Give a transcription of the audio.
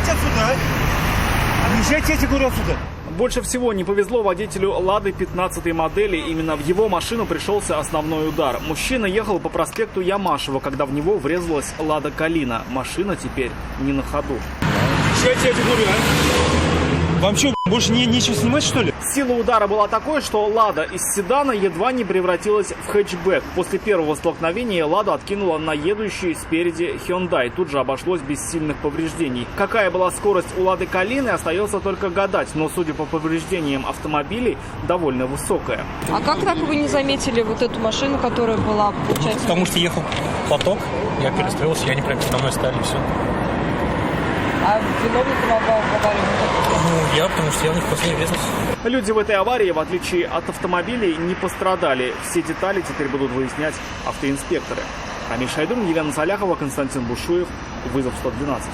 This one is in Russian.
Уезжайте отсюда, а! Уезжайте, я тебе говорю, отсюда. Больше всего не повезло водителю «Лады» 15-й модели. Именно в его машину пришелся основной удар. Мужчина ехал по проспекту Ямашева, когда в него врезалась «Лада Калина». Машина теперь не на ходу. Уезжайте, я тебе говорю, а! Вам что, больше нечего снимать, что ли? Сила удара была такой, что «Лада» из седана едва не превратилась в хэтчбэк. После первого столкновения «Ладу» откинула на едущий спереди Hyundai. Тут же обошлось без сильных повреждений. Какая была скорость у «Лады Калины», остается только гадать. Но, судя по повреждениям автомобилей, довольно высокая. А как так вы не заметили вот эту машину, которая была, получается? Потому что ехал поток, я перестроился, я не прям со мной стали, и все. А виновником аварии? Ну, я, потому что я в них просто не врезался. Люди в этой аварии, в отличие от автомобилей, не пострадали. Все детали теперь будут выяснять автоинспекторы. Рамиль Шайдун, Елена Саляхова, Константин Бушуев. Вызов 112.